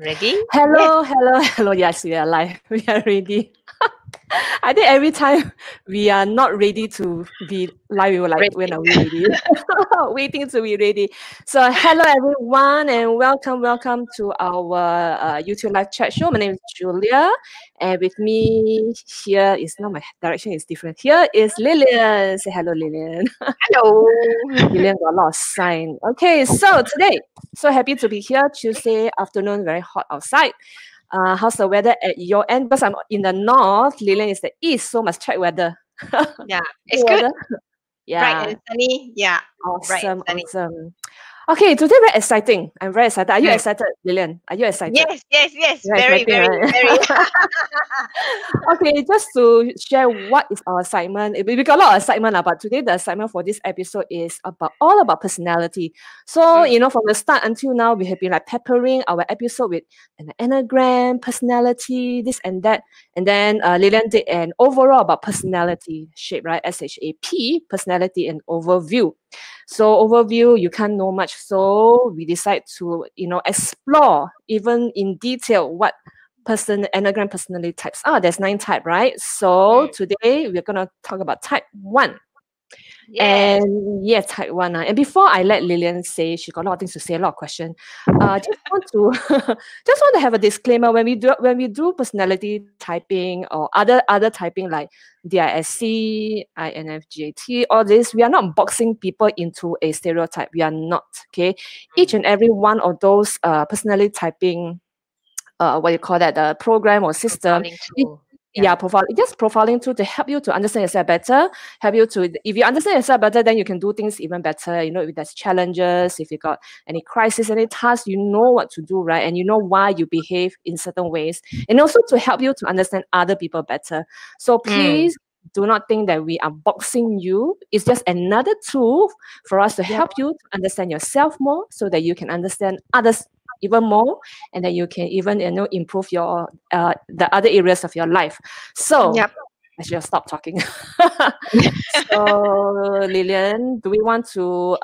Ready? Yes. Hello, hello, hello. Yes, we are live. We are ready. I think every time we are not ready to be live, we were like, Ready. when are we ready? Waiting to be ready. So, hello everyone, and welcome to our YouTube live chat show. My name is Julia, and with me here is not my direction is different. Here is Lillian. Say hello, Lillian. Hello. Lillian got a lot of sign. Okay, so today, so happy to be here. Tuesday afternoon, very hot outside. How's the weather at your end? Because I'm in the north, Lillian is the east, so must check weather. Yeah, Good it's good. weather. Bright Yeah, and sunny. Yeah, bright and awesome, sunny. awesome. Okay, today very exciting. I'm very excited. Are you Mm. excited, Lillian? Are you excited? Yes. You're Very, exciting, very, right? very. Okay, just to share what is our assignment. We got a lot of assignment, but today the assignment for this episode is all about personality. So, Mm, from the start until now, we have been like peppering our episode with an enneagram, personality, this and that. And then Lillian did an overall about personality shape, right? SHAP, personality and overview. So overview, you can't know much. So we decide to, explore even in detail what enneagram personality types are. There's 9 type, right? So mm. today we're gonna talk about type 1. Yes. And yeah, type 1. And before I let Lillian say, she got a lot of things to say, a lot of questions. Just want to just want to have a disclaimer when we do personality typing or other typing like DISC, INFJT, all this, we are not boxing people into a stereotype. We are not. Okay. Each Mm. and every one of those personality typing what you call that, the program or system. Profiling it, tool. yeah, Yeah. just profiling tool to help you to understand yourself better, help you to, if you understand yourself better, then you can do things even better. If there's challenges, if you got any crisis, any task, you know what to do, right? And you know why you behave in certain ways. And also to help you to understand other people better. So Mm. please do not think that we are boxing you. It's just another tool for us to Yep. help you to understand yourself more so that you can understand others even more, and then you can even improve your the other areas of your life. So Yep. I should stop talking. So Lillian, do we want to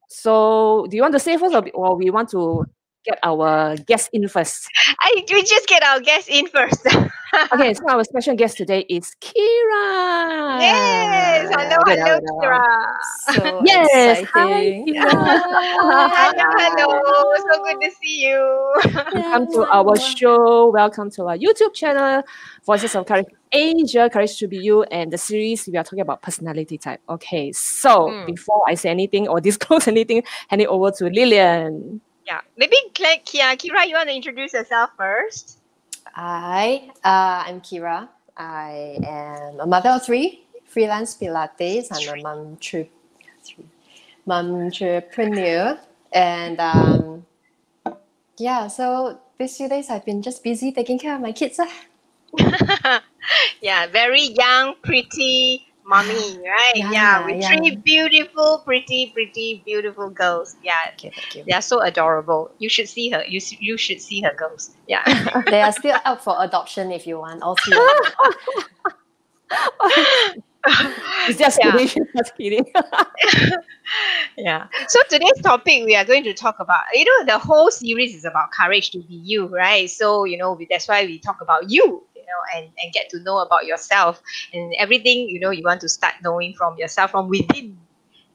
so do you want to say first, or we want to get our guest in first? We just get our guest in first. Okay, so our special guest today is Keira. Yes. Hello, Wait, hello, wait, So yes, hi exciting. Keira. hello. So good to see you. Welcome to our show. Welcome to our YouTube channel, Voices of Courage Asia, Courage to Be You, and the series we are talking about personality type. Okay, so Mm. before I say anything or disclose anything, hand it over to Lillian. Yeah. Maybe Kira, you want to introduce yourself first? Hi, I'm Keira. I am a mother of 3, freelance Pilates. I'm a momtrepreneur. And so these few days I've been just busy taking care of my kids. Yeah, very young, pretty mommy, right? Yeah, with Yeah. 3 beautiful, pretty, beautiful girls. Yeah, Thank you. they are so adorable. You should see her. You should see her girls. Yeah. They are still up for adoption if you want, all 3 of them. It's just Yeah. kidding. Just kidding. Yeah. So today's topic we are going to talk about, the whole series is about courage to be you, right? So, that's why we talk about you, and get to know about yourself and everything, you want to start knowing from yourself from within,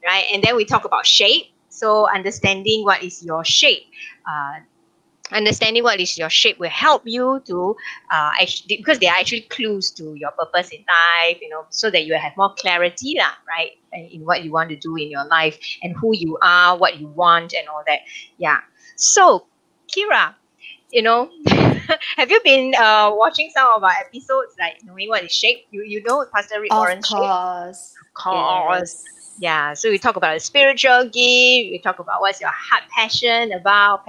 right? And then we talk about shape. So understanding what is your shape. Understanding what is your shape will help you to actually, because they are actually clues to your purpose in life, so that you have more clarity lah, right, in what you want to do in your life and who you are, what you want and all that. Yeah. So Kira, have you been watching some of our episodes, like knowing what is shape? You know Pastor Ricbourg's shape? Of Course. yes. Yeah, so we talk about a spiritual gift, we talk about what's your heart passionate about,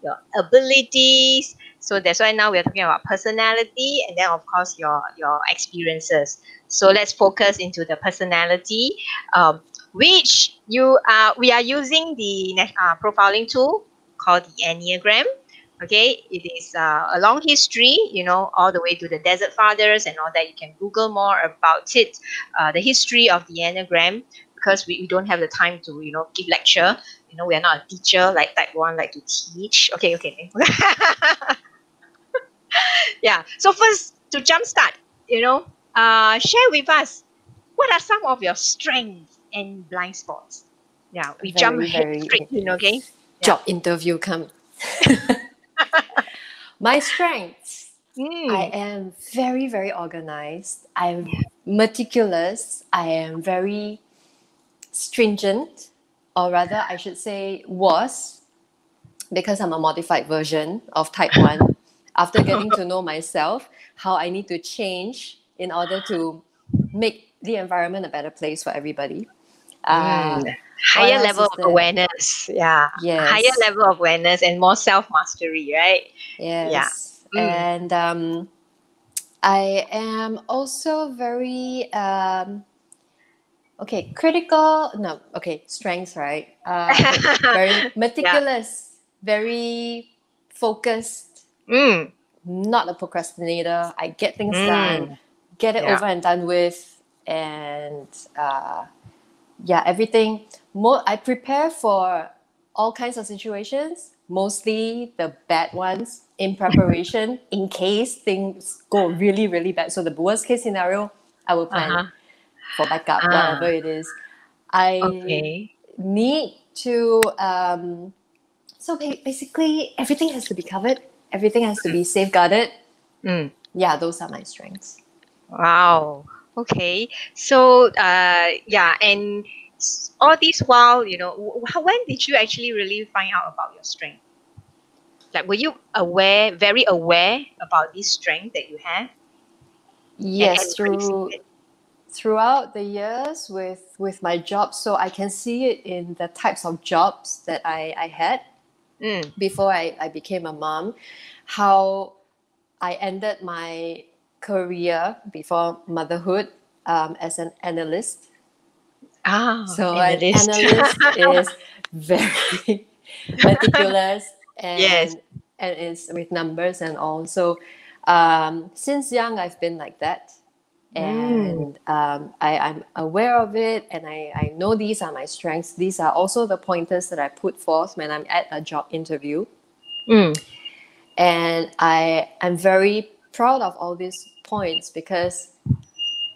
your abilities. So that's why now we're talking about personality, and then of course your experiences. So let's focus into the personality, which we are using the profiling tool called the Enneagram. Okay, it is a long history, all the way to the Desert Fathers and all that. You can Google more about it, the history of the Enneagram, because we don't have the time to, give lecture, we are not a teacher like type 1, like to teach. Okay. Yeah. So first, to jumpstart, share with us what are some of your strengths and blind spots. Yeah, we jump Very, head very straight in, okay? job interview come. My strengths. I Mm. am very, very organized. I'm meticulous. I am very stringent, or rather, I should say, was, because I'm a modified version of type 1. After getting to know myself, how I need to change in order to make the environment a better place for everybody. Mm. What Higher else level is of there? awareness. Yeah. Higher Yes, level of awareness and more self mastery, right? Yeah. yes. Mm. And I am also very critical. No, okay, strengths, right? Okay, very Yeah. meticulous, very focused, Mm. not a procrastinator. I get things done, Mm. get it Yeah. over and done with, and everything. I prepare for all kinds of situations, mostly the bad ones, in preparation in case things go really, really bad. So the worst case scenario, I will plan Uh-huh. for backup, Ah. whatever it is. I Okay. need to. Basically, everything has to be covered. Everything has to be safeguarded. Mm. Yeah, those are my strengths. Wow. Okay. So, yeah, and all this while, when did you actually really find out about your strength? Like, were you very aware about this strength that you have and Yes, embracing it? throughout the years with my job, so I can see it in the types of jobs that I had Mm. before I became a mom, how I ended my career before motherhood as an analyst. Ah, So an analyst. analyst is very meticulous Yes. and is with numbers and all. So since young, I've been like that, Mm. and I'm aware of it, and I know these are my strengths. These are also the pointers that I put forth when I'm at a job interview, Mm. and I'm very proud of all these points because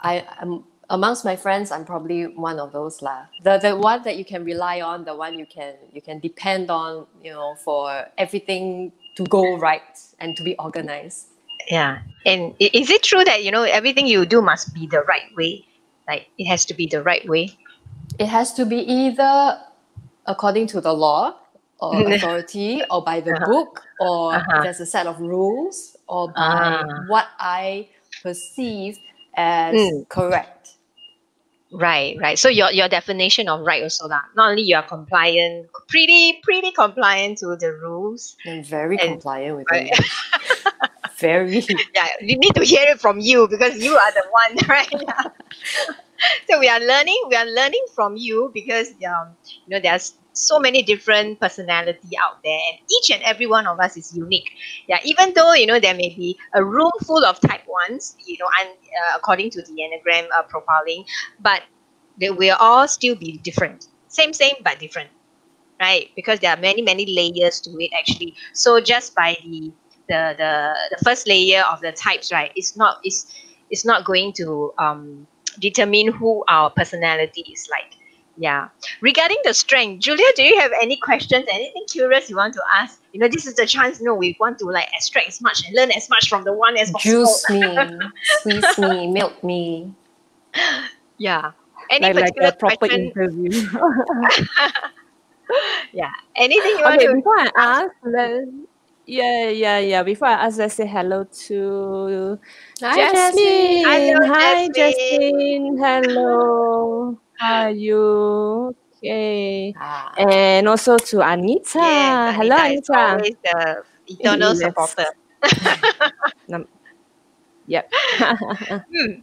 I'm amongst my friends. I'm probably one of those lah. The one that you can rely on, the one you can depend on, for everything to go right and to be organized. Yeah. And is it true that, everything you do must be the right way? Like, it has to be the right way? It has to be either according to the law or authority, or by the Uh-huh. book, or Uh-huh. there's a set of rules, or by Ah. what I perceive as Mm. correct. Right. So your definition of right also lah. Not only you are compliant, pretty compliant to the rules, I'm very and compliant with the rules. Very. yeah, you need to hear it from you because you are the one, right? Yeah. So we are learning from you because there's so many different personality out there, and each and every one of us is unique. Yeah, even though there may be a room full of type ones, and according to the enneagram profiling, but they will all still be different. Same but different, right? Because there are many layers to it actually. So just by the first layer of the types, right? It's not going to determine who our personality is like. Yeah. Regarding the strength, Julia, do you have any questions? Anything curious you want to ask? This is the chance. We want to like extract as much and learn as much from the one as possible. Juice me, squeeze me, milk me. Yeah. Any like particular a proper question? interview. Yeah. Anything you want Okay, to before I ask? ask, yeah. Before I ask, let's say hello to Hi, Jasmine. Jasmine. Hello, Hi, Jasmine. Jasmine. Hello. How are you? Okay. Ah, And also to Yes, Anita. Hello, Anita is Anita. always the eternal Yes. supporter. Yep. Hmm.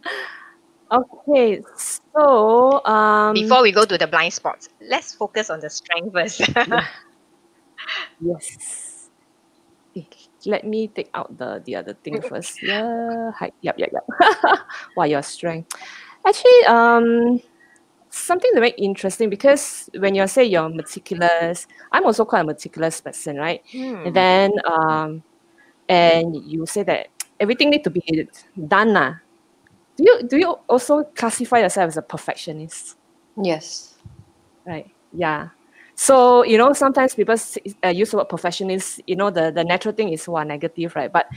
Okay. So, Before we go to the blind spots, let's focus on the strength first. yeah. Yes. Eh, let me take out the other thing first. Yeah. Hi. Yep. Wow, your strength. Actually, something very interesting because when you say you're meticulous, I'm also quite a meticulous person, right? And then and you say that everything need to be done. Do you also classify yourself as a perfectionist? Yes. Right. Yeah. So, sometimes people use the word perfectionist, the natural thing is negative, right? But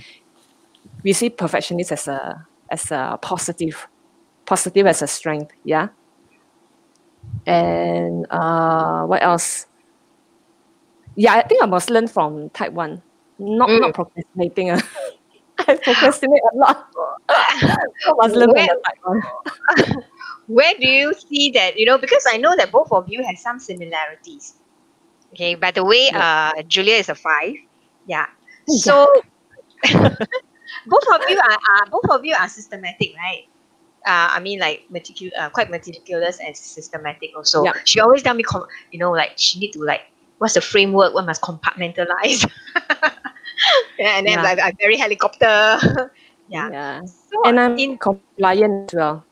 we see perfectionist as a positive as a strength. Yeah. And what else? Yeah, I think I must learn from type 1. Not procrastinating. I procrastinate a lot. I must learn from Where the type 1. where do you see that? Because I know that both of you have some similarities. Okay, by the way, Yeah. Julia is a 5. Yeah. Yeah. So both of you are systematic, right? I mean, like quite meticulous and systematic. Also, Yeah. she always tell me, like she need to like what's the framework? One must compartmentalize. Yeah, and then Yeah. I'm very helicopter. Yeah. Yeah. So And I'm in compliant as well.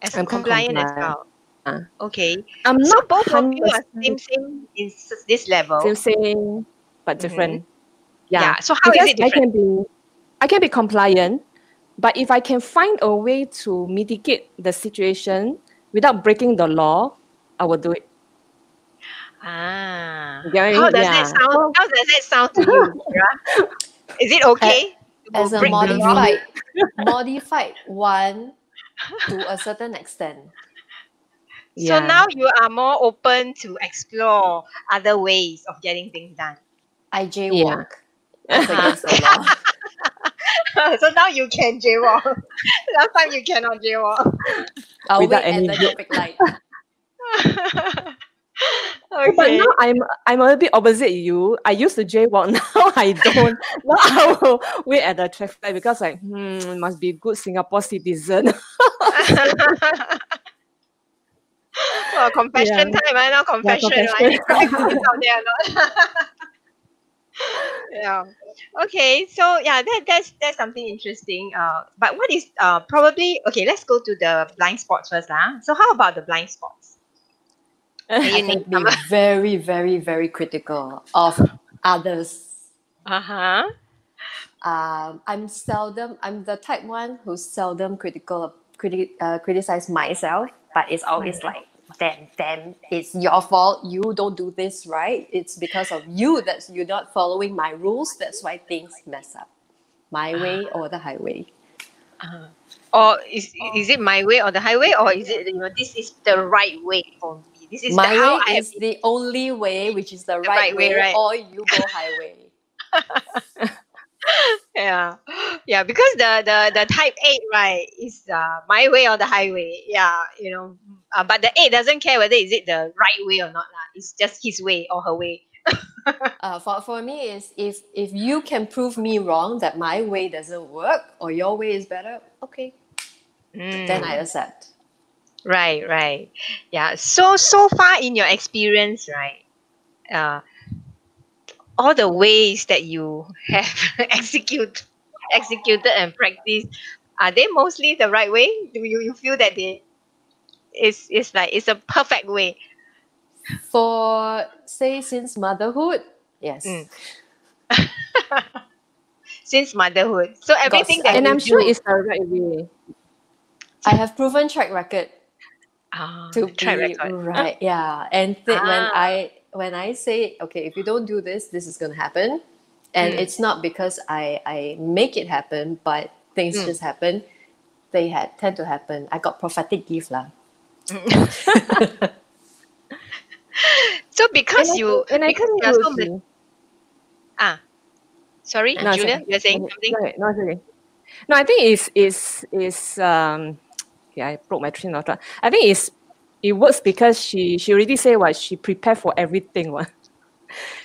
as I'm quite compliant as compliant. well. Okay. I'm So not both of you are 100% same in this level. same, but Mm-hmm. different. Yeah. Yeah. So how is Because it different? I can be compliant, but if I can find a way to mitigate the situation without breaking the law, I will do it. Ah, You get what I how mean? does that Yeah. sound? So How does that sound to you, Kira? Is it A- okay to As a break the law? modified one to a certain extent. So now yeah. you are more open to explore other ways of getting things done. I Yeah. jaywalk. That's Uh-huh. against the law. So now you can jaywalk. Last time you cannot jaywalk. I'll Without wait at any the guilt. traffic light. But now Okay. I'm a bit opposite you. I used to jaywalk. Now I don't. Now I will wait at the traffic light because must be good Singapore citizen. Well, confession Yeah. time, now Yeah, confession, right? confession. Any traffic police out there or not? Yeah. Okay. So yeah, that's something interesting. But what is probably okay? Let's go to the blind spots first, lah. So how about the blind spots? Can I you can name be some? very, very, very critical of others. Uh-huh. I'm the type one who seldom criticize myself, but it's always like, damn, it's your fault. You don't do this right. It's because of you that you're not following my rules. That's why things mess up. My way or the highway. Uh-huh. Or is it my way or the highway, or is it this is the right way for me? This is My how way I have is the only way, which is the the right right way, way, right? or you go highway. Yeah, yeah. Because the type 8, right, is my way or the highway. Yeah, but the 8 doesn't care whether is it the right way or not, lah. It's just his way or her way. For me is if you can prove me wrong that my way doesn't work or your way is better, okay, then I Mm, accept. right, right. Yeah. So far in your experience, right? Uh, all the ways that you have executed and practiced, are they mostly the right way? Do you feel that it's like it's a perfect way? For say since motherhood, yes. Mm. Since motherhood, so Got everything that And you I'm sure do, it's the right way. I have proven track record to track be record. right. Yeah. And Ah, when I say, okay, if you don't do this, this is gonna happen. And mm, it's not because I make it happen, but things mm, just happen. They tend to happen. I got prophetic gift lah. mm. So because you And I because think you are you so see. ah sorry, No, it's Julia, okay. you're saying No, something. it's okay. No, I think it's yeah, I broke my train of thought. I think it works because she already say what she prepared for everything. What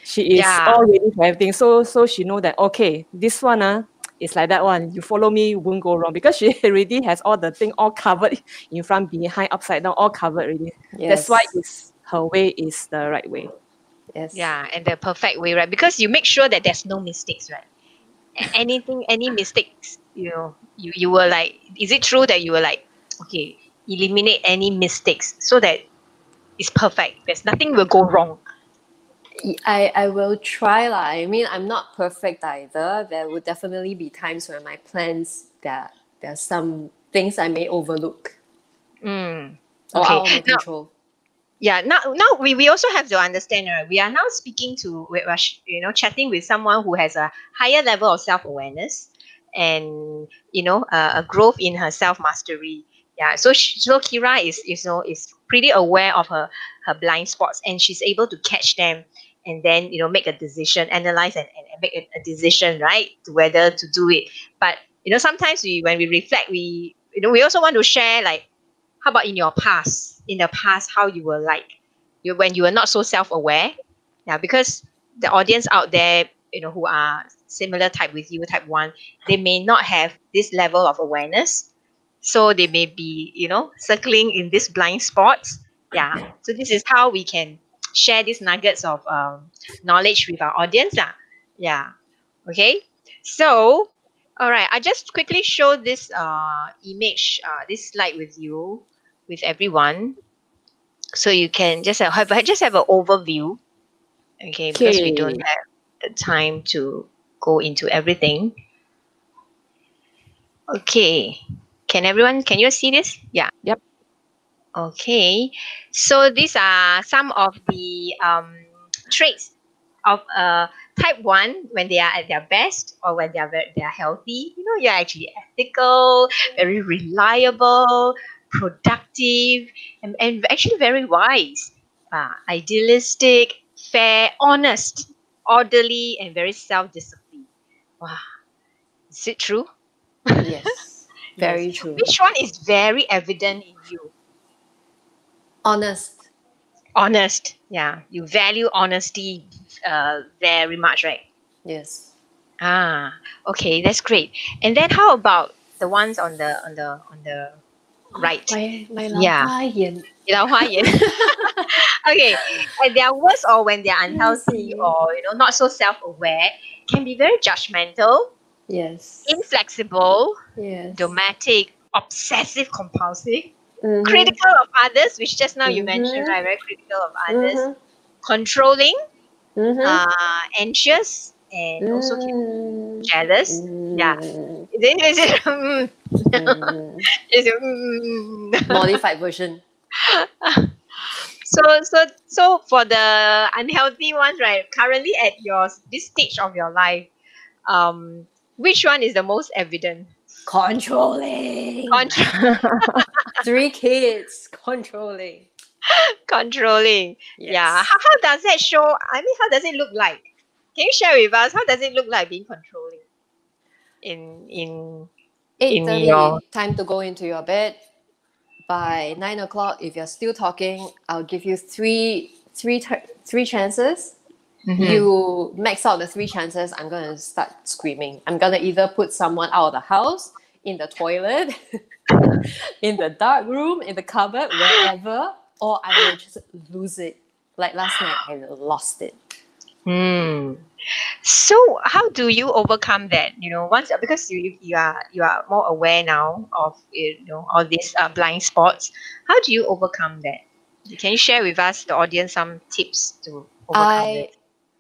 she is Yeah. all ready for everything. So she know that okay, this one is like that one. You follow me, you won't go wrong because she already has all the thing all covered in front, behind, upside down, all covered already. That's why Yes. it's her way is the right way. Yes. Yeah, and the perfect way, right? Because you make sure that there's no mistakes, right? Anything, any mistakes, you were like, is it true that you were like, okay, eliminate any mistakes so that it's perfect. There's nothing will go wrong. I will try lah. I mean, I'm not perfect either. There will definitely be times where my plans there's some things I may overlook Mm. or Okay. out of my Now, control. yeah. Now we also have to understand. We are now speaking to chatting with someone who has a higher level of self awareness and a growth in her self mastery. Yeah. So Kira is pretty aware of her blind spots, and she's able to catch them and then make a decision, analyze and make a decision, right, to whether to do it. But sometimes when we reflect, we also want to share, like, how about in your past? In the past, how you were like, when you were not so self-aware? Yeah, because the audience out there, who are similar type with you, type 1, they may not have this level of awareness. So they may be, circling in these blind spots. Yeah. So this is how we can share these nuggets of knowledge with our audience. Yeah. Okay. So, all right. I just quickly show this image, this slide with you, with everyone, so you can just have an overview. Okay, because we don't Okay. have the time to go into everything. Okay. Can you see this? Yeah. Yep. Okay. So these are some of the traits of type 1 when they are at their best, or when they are healthy. You're actually ethical, very reliable, productive, and actually very wise, idealistic, fair, honest, orderly, and very self-disciplined. Wow, is it true? Yes, Yes. very true. Which one is very evident in you? Honest. Honest. Yeah, you value honesty very much, right? Yes. Okay, that's great. And then how about the ones on the right? My Yeah, 老花眼. Okay, at their worst, or when they're Let me unhealthy, see. or not so self-aware, can be very judgmental, Yes. inflexible, Yes. dramatic, obsessive compulsive, Mm-hmm. critical of others, which just now you mentioned, Mm-hmm. right? Very critical of others, Mm-hmm. controlling, Mm-hmm. anxious, and also can be jealous. Yeah. Mm. Then is it, Mm. is it, mm. Modified version. So for the unhealthy ones, right? Currently at this stage of your life, which one is the most evident? Controlling. Control- 3 kids. Controlling. Controlling. Yeah. Yes. How does that show? I mean, how does it look like? Can you share with us? How does it look like being controlling in 8:30, your? time to go into your bed. By 9 o'clock, if you're still talking, I'll give you three chances. Mhm. You max out the 3 chances, I'm going to start screaming. I'm going to either put someone out of the house, in the toilet, in the dark room, in the cupboard, wherever, or I will just lose it. Like last night, I lost it. So how do you overcome that? Once, because you are more aware now of all these blind spots. How do you overcome that? Can you share with us, the audience, some tips to overcome that?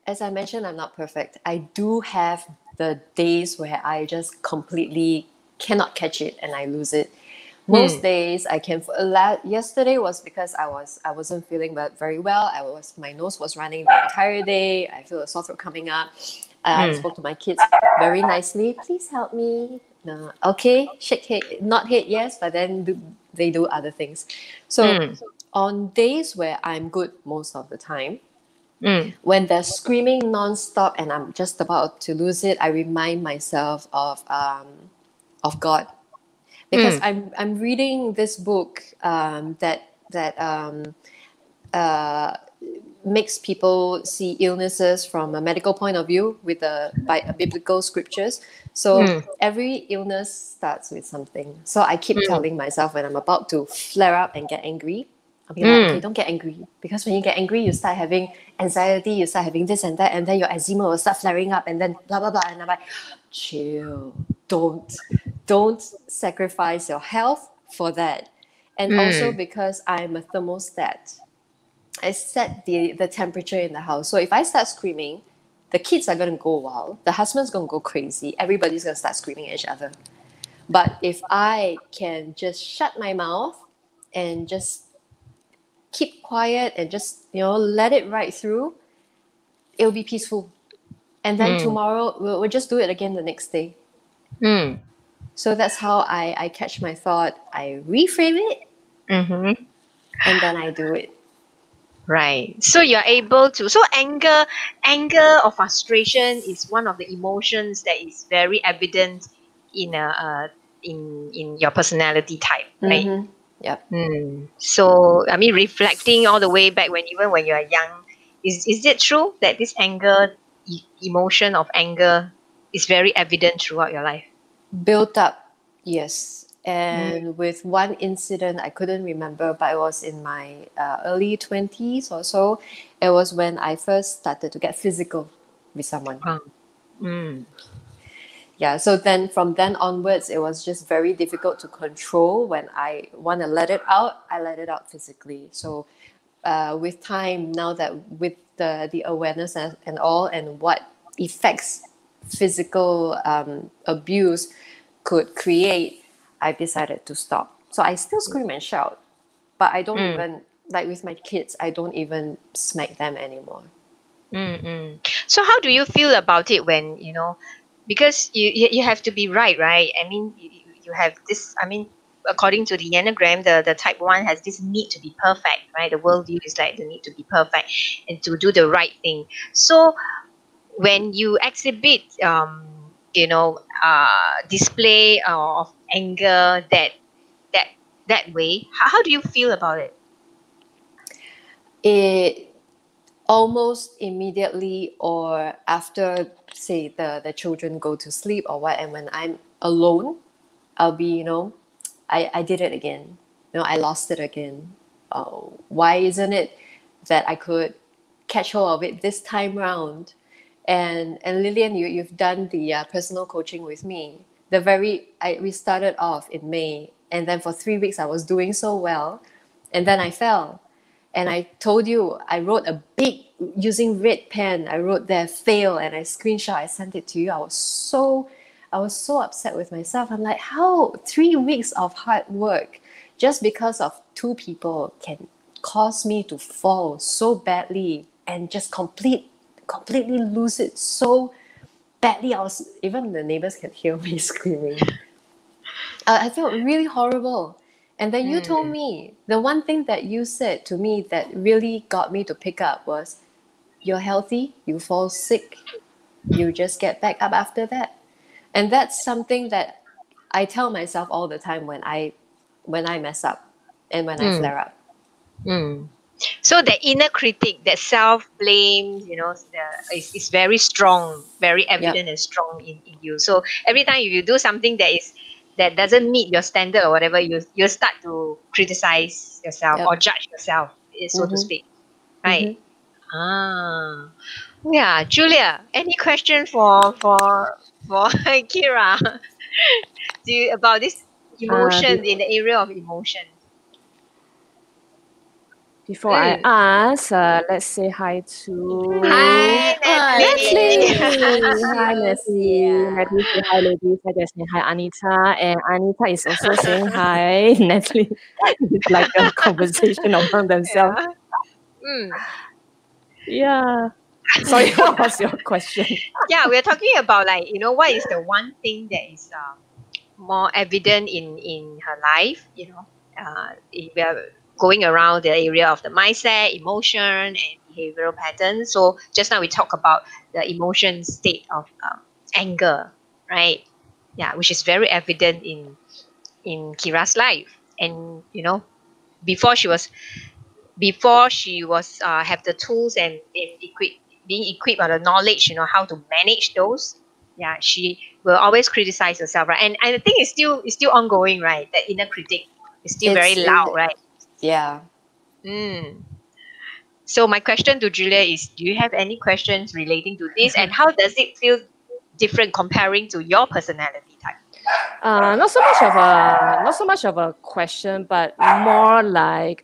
As I mentioned, I'm not perfect. I do have the days where I just completely cannot catch it and I lose it. Most days I can. Yesterday was because I wasn't feeling very well. My nose was running the entire day. I feel a sore throat coming up. I spoke to my kids very nicely. Please help me. No, okay, shake head, not head, yes, but then they do other things. So on days where I'm good most of the time, when they're screaming nonstop and I'm just about to lose it, I remind myself of God. Because I'm reading this book that makes people see illnesses from a medical point of view by biblical scriptures. So every illness starts with something. So I keep telling myself when I'm about to flare up and get angry, I'll be like, okay, don't get angry. Because when you get angry, you start having anxiety, you start having this and that, and then your eczema will start flaring up, and then blah, blah, blah. And I'm like, chill. Don't sacrifice your health for that. And also because I'm a thermostat, I set the temperature in the house. So if I start screaming, the kids are going to go wild, the husband's going to go crazy, everybody's going to start screaming at each other. But if I can just shut my mouth and just keep quiet and just, let it ride through, it'll be peaceful. And then tomorrow, we'll just do it again the next day. So that's how I catch my thought. I reframe it, and then I do it. Right. So you're able to. So anger or frustration is one of the emotions that is very evident in in your personality type, right? Yep. So I mean, reflecting all the way back even when you are young, is it true that this emotion of anger is very evident throughout your life? Built up, yes. And with one incident, I couldn't remember, but it was in my early 20s or so. It was when I first started to get physical with someone. Yeah, so then from then onwards, it was just very difficult to control. When I want to let it out, I let it out physically. So with time, now that with the awareness and all, and what effects physical abuse could create, I decided to stop. So I still scream and shout, but I don't even, like with my kids, I don't even smack them anymore. So how do you feel about it when, because you have to be right? I mean, you have this, I mean, according to the Enneagram, the type 1 has this need to be perfect, right? The worldview is like the need to be perfect and to do the right thing. So when you exhibit, display of anger that way, how do you feel about it? It almost immediately, or after, say, the children go to sleep or what, and when I'm alone, I'll be, I did it again. I lost it again. Why isn't it that I could catch hold of it this time round? And Lillian, you've done the personal coaching with me. We started off in May, and then for 3 weeks I was doing so well, and then I fell. And I told you, I wrote a big, using red pen, I wrote there fail, and I screenshot, I sent it to you. I was so upset with myself. I'm like, how 3 weeks of hard work just because of two people can cause me to fall so badly and just completely lose it so badly. Even the neighbors can hear me screaming. I felt really horrible. And then you told me, the one thing that you said to me that really got me to pick up was, you're healthy, you fall sick, you just get back up after that. And that's something that I tell myself all the time when I mess up and when I flare up. So the inner critic, that self-blame, is very strong, very evident and strong in you. So every time you do something that doesn't meet your standard or whatever, you start to criticize yourself or judge yourself, so to speak. Right? Yeah, Julia, any question for Keira? About this emotion, in the area of emotion? Before I ask, let's say hi to Hi, Natalie. Hi, Natalie. Natalie, say hi, ladies. I just say hi, Anita. And Anita is also saying hi, Natalie. It's like a conversation among themselves. Yeah. Sorry, what was your question? Yeah, we're talking about, like, what is the one thing that is more evident in her life, if we are going around the area of the mindset, emotion, and behavioral patterns. So just now we talked about the emotion state of anger, right? Yeah, which is very evident in Kira's life. And before she was have the tools and being equipped with the knowledge, how to manage those. Yeah, she will always criticize herself, right? And I think it's still ongoing, right? That inner critic is still very loud, right? Yeah. So my question to Julia is, do you have any questions relating to this, and how does it feel different comparing to your personality type? Not so much of a question, but more like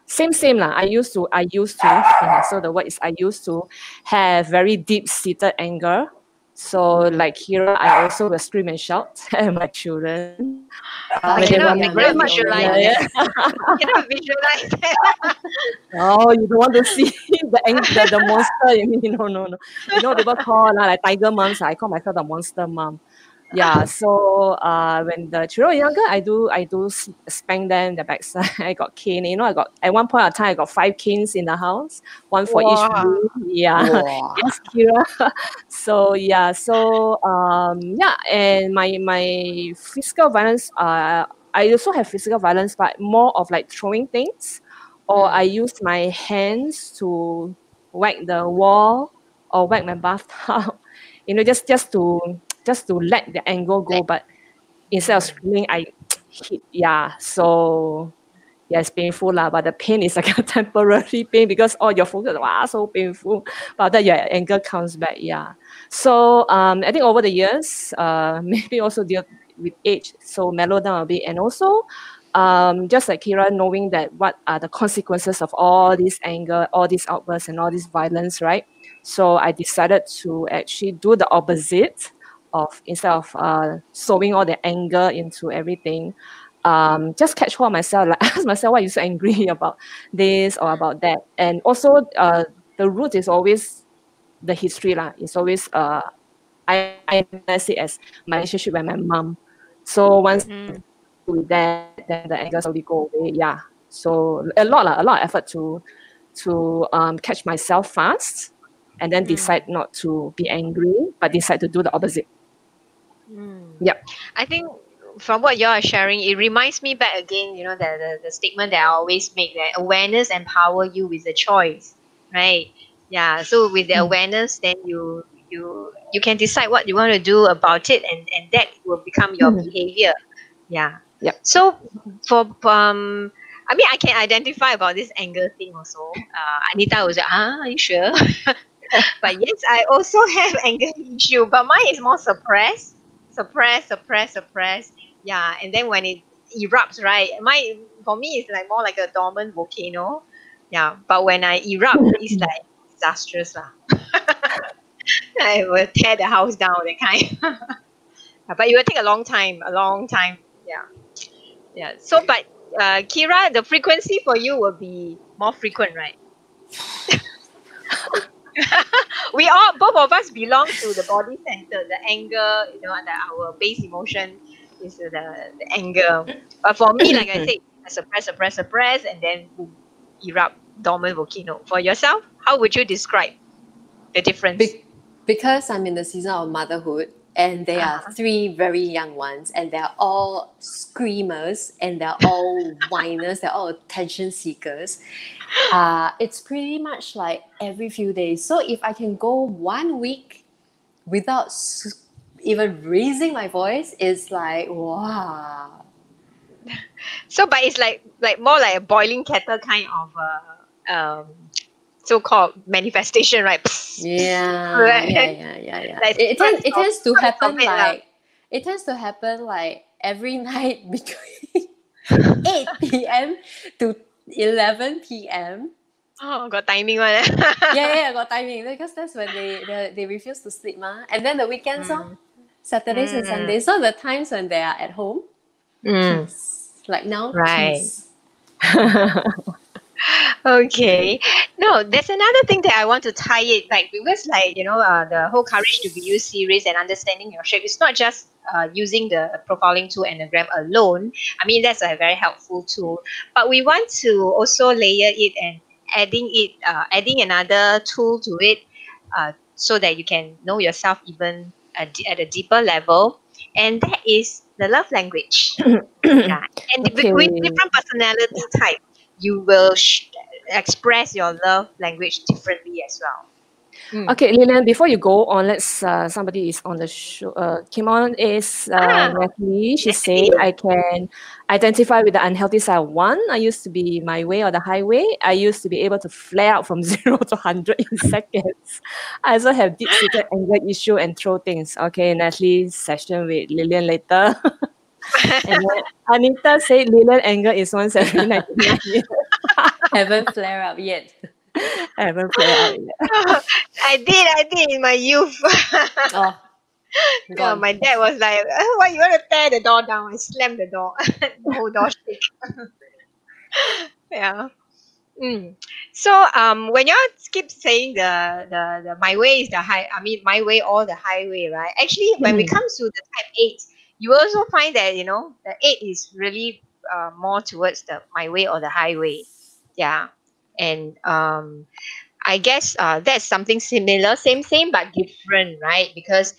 same lah. So the word is I used to have very deep seated anger. So like Kira, I also will scream and shout at my children But when they you're run I young, away. cannot you're only visualize one. Yeah, that. I cannot visualize that. Oh, you don't want to see the monster in me? No. You know, people call like tiger moms. I call myself the monster mom. Yeah. So when the children are younger, I do spank them in the backside. I got cane. You know, I got at one point of time I got 5 canes in the house, one for each Wow. room. Yeah. Wow. Yes, Kira. So yeah. So yeah, and my physical violence. I also have physical violence, but more of like throwing things, or I use my hands to whack the wall or whack my bathtub. You know, just to let the anger go. Like, But instead of screaming, I hit. Yeah. So yeah, it's painful lah. But the pain is like a temporary pain because all your focus, wow, so painful. But then your anger comes back. Yeah. So I think over the years, maybe also deal with age, so mellow down a bit, and also just like Kira, knowing that what are the consequences of all this anger, all these outbursts, and all this violence, right? So I decided to actually do the opposite of instead of sowing all the anger into everything. Just catch hold of myself, like ask myself, why are you so angry about this or about that? And also, the root is always the history lah. It's always I see as my relationship with my mom. So once mm, with that, then the anger slowly go away. Yeah. So a lot of effort to catch myself fast, and then mm, decide not to be angry, but decide to do the opposite. mm. Yep. I think from what you are sharing, it reminds me back again, the statement that I always make, that awareness empower you with the choice, right? Yeah. So with the awareness, then you can decide what you want to do about it, and that will become your behavior. Yeah. Yep. So for I mean, I can identify about this anger thing also. Anita was like, are you sure? But yes, I also have anger issue, but mine is more suppress. Yeah, and then when it erupts, right? For me, it's like more like a dormant volcano. Yeah, but when I erupt, it's like disastrous lah. I will tear the house down, that kind. But it will take a long time. Yeah, yeah. So, but Kira, the frequency for you will be more frequent, right? We all, both of us, belong to the body center, the anger, our base emotion is the anger. But for me, like I said, I suppress, and then boom, erupt, dormant volcano. For yourself, how would you describe the difference? Because I'm in the season of motherhood, and there are Uh-huh. 3 very young ones, and they're all screamers, and they're all whiners, they're all attention seekers. It's pretty much like every few days. So if I can go 1 week without even raising my voice, it's like, wow. So, but it's like more like a boiling kettle kind of so-called manifestation, right? Yeah. Right? Like It tends to spurts of happen it lah. like every night between 8 p.m. to 11 p.m. Oh, got timing one. Yeah, got timing because that's when they refuse to sleep, ma. And then the weekends, Mm, Saturdays and mm, Sundays. So the times when they are at home, mm. peace. Like now, Right. peace. Okay. No, there's another thing that I want to tie it back, because, like, the whole Courage to Be You series and understanding your shape. It's not just using the profiling tool Enneagram alone. I mean, that's a very helpful tool, but we want to also layer it and adding another tool to it, so that you can know yourself even at a deeper level, and that is the love language. Yeah, and Okay. with different personality type, you will express your love language differently as well. Okay, Lilian, before you go on, let's somebody is on the show. Came on is Natalie. She said, Natalie. I can identify with the unhealthy side of one. I used to be my way or the highway. I used to be able to flare out from 0 to 100 in seconds. I also have deep-seated anger issue and throw things. Okay, Natalie's session with Lilian later. And then Anita said Lilian anger is once every 99 years. Haven't flare up yet. I haven't flared out yet. I did in my youth. Oh, Yeah, gone. my dad was like, "Why you want to tear the door down?" I slammed the door. The whole door shook. Yeah. Mm. So when you keep saying the my way is the high, I mean my way or the highway, right? Actually, when it comes to the type 8, you also find that the 8 is really more towards the my way or the highway. Yeah. And I guess that's something similar, same but different, right? Because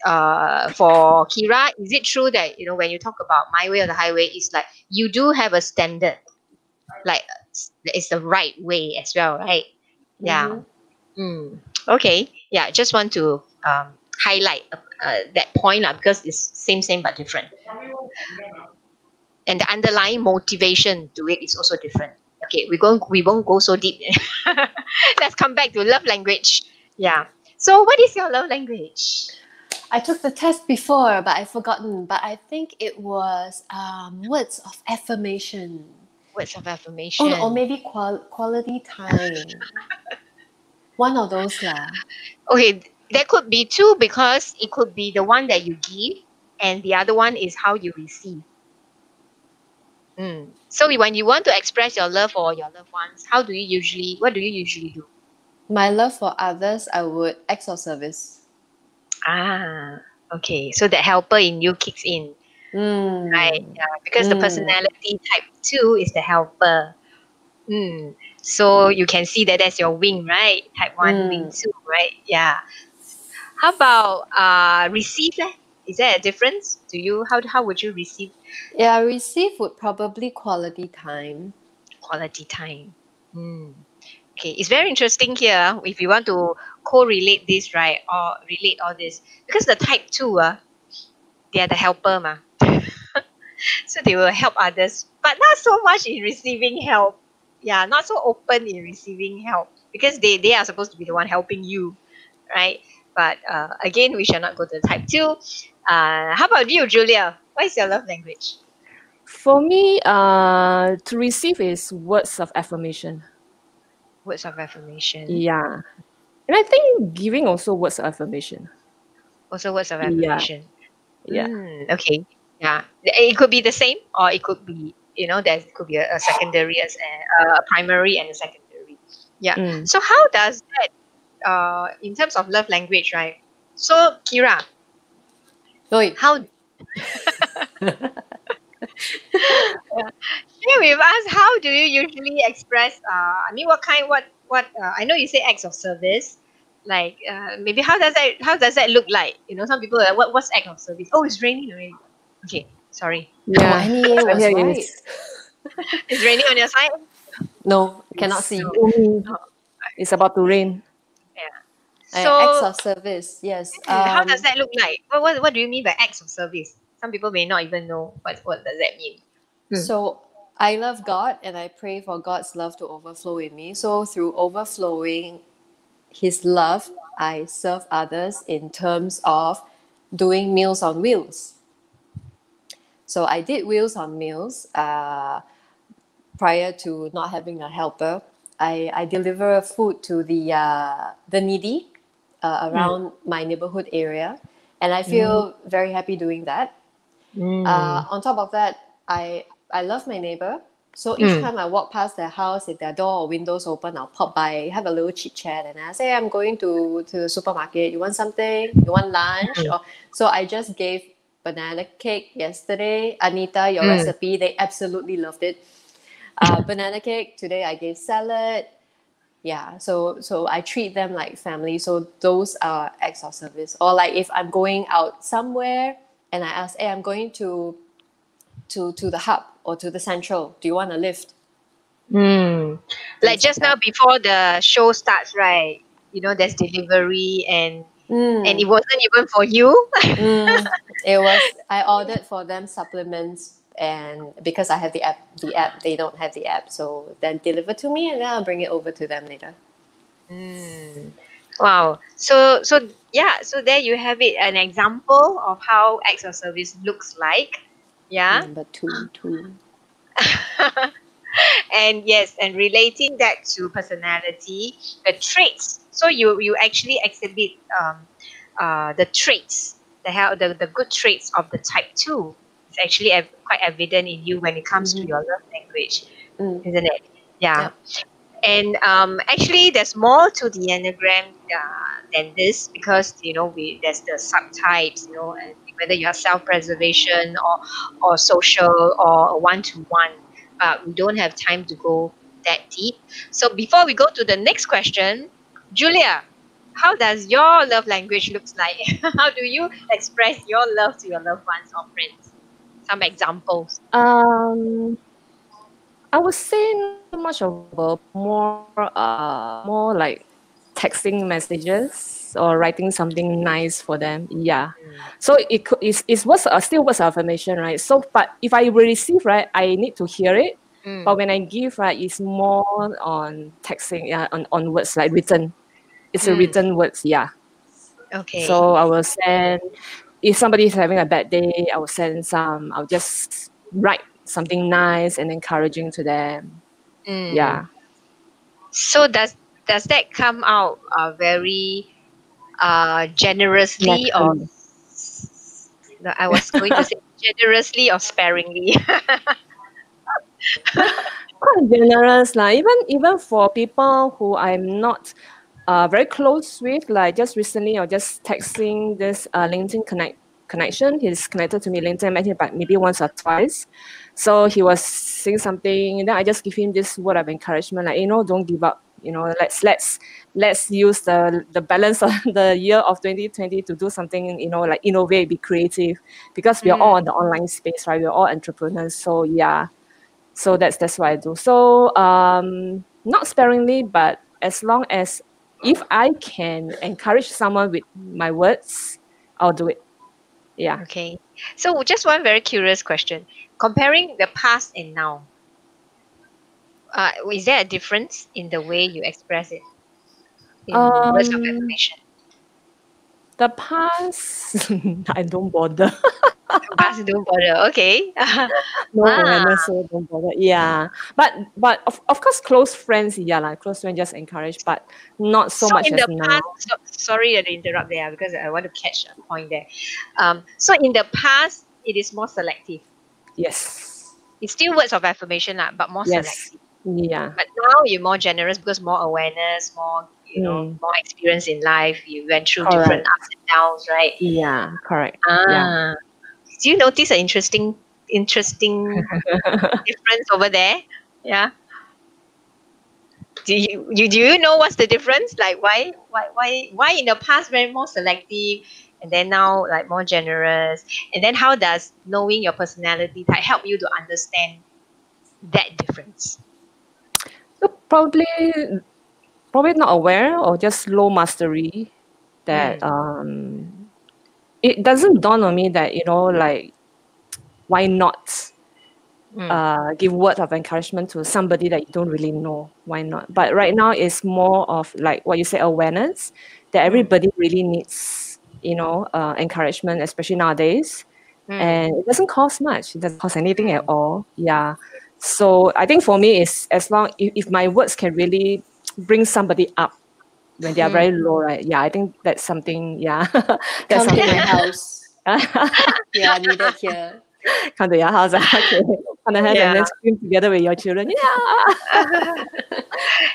for Kira, is it true that when you talk about my way or the highway, it's like you do have a standard, like it's the right way as well, right? Yeah. Mm. Okay. Yeah. Just want to highlight that point lah, because it's same but different, and the underlying motivation to it is also different. Okay, we won't go so deep. Let's come back to love language. Yeah. So, what is your love language? I took the test before, but I've forgotten. But I think it was words of affirmation. Words of affirmation. Oh, or maybe quality time. One of those lah. Okay, there could be two, because it could be the one that you give, and the other one is how you receive. So when you want to express your love for your loved ones, what do you usually do? My love for others, I would acts of service. Okay. So the helper in you kicks in, right? Yeah, because the personality type 2 is the helper. So you can see that that's your wing, right? Type 1, wing 2, right? Yeah. How about receive? Is there a difference? How would you receive? Yeah, receive would probably quality time. Quality time. Okay, it's very interesting here. If you want to correlate this, right, or relate all this, because the type 2, they are the helper, ma. So they will help others, but not so much in receiving help. Yeah, not so open in receiving help, because they are supposed to be the one helping you, right? But again, we shall not go to the type 2. How about you, Julia? What is your love language? For me, to receive is words of affirmation. Words of affirmation. Yeah. And I think giving also words of affirmation. Also words of Yeah. affirmation. Yeah. Okay. Yeah. It could be the same, or it could be, there could be a secondary, as a primary and a secondary. Yeah. So how does that, in terms of love language, right? So Kira, Oi. how? Share with us, how do you usually express? I mean, what kind? What? I know you say acts of service. Like, maybe how does that look like? Some people are like, what's act of service? Oh, it's raining already. Okay, sorry. Yeah. NEA was Here it right. is. It's raining on your side. No, cannot see. It's about to rain. Yeah. Acts So, of service, yes. how does that look like? What do you mean by acts of service? Some people may not even know what does that mean. So I love God and I pray for God's love to overflow in me. So through overflowing His love, I serve others in terms of doing Meals on Wheels. So I did Wheels on Meals prior to not having a helper. I deliver food to the needy around my neighborhood area, and I feel very happy doing that. On top of that, I love my neighbor. So each time I walk past their house, if their door or windows open, I'll pop by, have a little chit chat, and I say, I'm going to the supermarket. You want something? You want lunch? So I just gave banana cake yesterday. Anita, your recipe, they absolutely loved it. Banana cake. Today I gave salad. Yeah, so I treat them like family. So those are acts of service. Or like if I'm going out somewhere and I ask, hey, I'm going to the hub or to the central. Do you want a lift? Like just now before the show starts, right? there's delivery and it Mm. wasn't even for you. It was, I ordered for them supplements, and because I have the app, they don't have the app, so then deliver to me, and then I'll bring it over to them later. Mm. Wow. So yeah, so there you have it, an example of how acts of service looks like. Yeah. Number two. And yes, and relating that to personality, the traits. So you actually exhibit the traits, the good traits of the type 2. It's actually quite evident in you when it comes to Mm-hmm. your love language, Mm. isn't it? Yeah. Yep. And actually, there's more to the enneagram than this, because there's the subtypes, and whether you are self-preservation or social or one-to-one. But we don't have time to go that deep. So before we go to the next question, Julia, how does your love language looks like? How do you express your love to your loved ones or friends? Some examples. Um, I would say not so much of verbal, but more like texting messages or writing something nice for them. Yeah. So it's still words of affirmation, right? So, but if I will receive, right, I need to hear it. But Mm. when I give, right, it's more on texting, yeah, on words like written. It's a Mm. written words, yeah. Okay. So I will send, if somebody is having a bad day, I'll just write something nice and encouraging to them. Mm. Yeah. So does that come out very generously, or Naturally. no, I was going to say generously or sparingly? Quite generous. Like even for people who I'm not very close with, like just recently or just texting this LinkedIn connection. He's connected to me LinkedIn. I met him but maybe once or twice. So he was saying something, and then I just give him this word of encouragement, like, don't give up. Let's use the balance of the year of 2020 to do something, like innovate, be creative, because we are all Mm. in the online space, right? We're all entrepreneurs. So yeah. So that's what I do. So not sparingly, but as long as if I can encourage someone with my words, I'll do it. Yeah. Okay. So just one very curious question. Comparing the past and now, is there a difference in the way you express it in words of Um, affirmation? the past, I don't bother. Past don't bother. Okay. No Ah. awareness, so don't bother. Yeah, but of course, close friends, yeah, like close friends just encourage, but not so So much in as the now. past, sorry to interrupt there, because I want to catch a point there. So in the past, it is more selective. Yes, It's still words of affirmation, lah, but more yes, selective. yeah, But now you're more generous because more awareness, more more experience in life. You went through different correct. ups and downs, right? Yeah, correct. Yeah. Ah, do you notice an interesting difference over there? Yeah. Do you know what's the difference? Like why in the past very more selective, and then now like more generous? And then how does knowing your personality type help you to understand that difference? So probably not aware or just low mastery that Mm, it doesn't dawn on me that like why not mm, give words of encouragement to somebody that you don't really know, why not? But right now it's more of like what you say, awareness that mm, everybody really needs encouragement, especially nowadays. mm, And it doesn't cost much, it doesn't cost anything at mm, all. Yeah. So I think for me is, as long if my words can really bring somebody up when they are mm. very low, right? Yeah, I think that's something. Yeah, that's Come to my something. house. You are needed here. Come to your house. Okay, on the hand and Yeah. then scream together with your children. Yeah, yeah.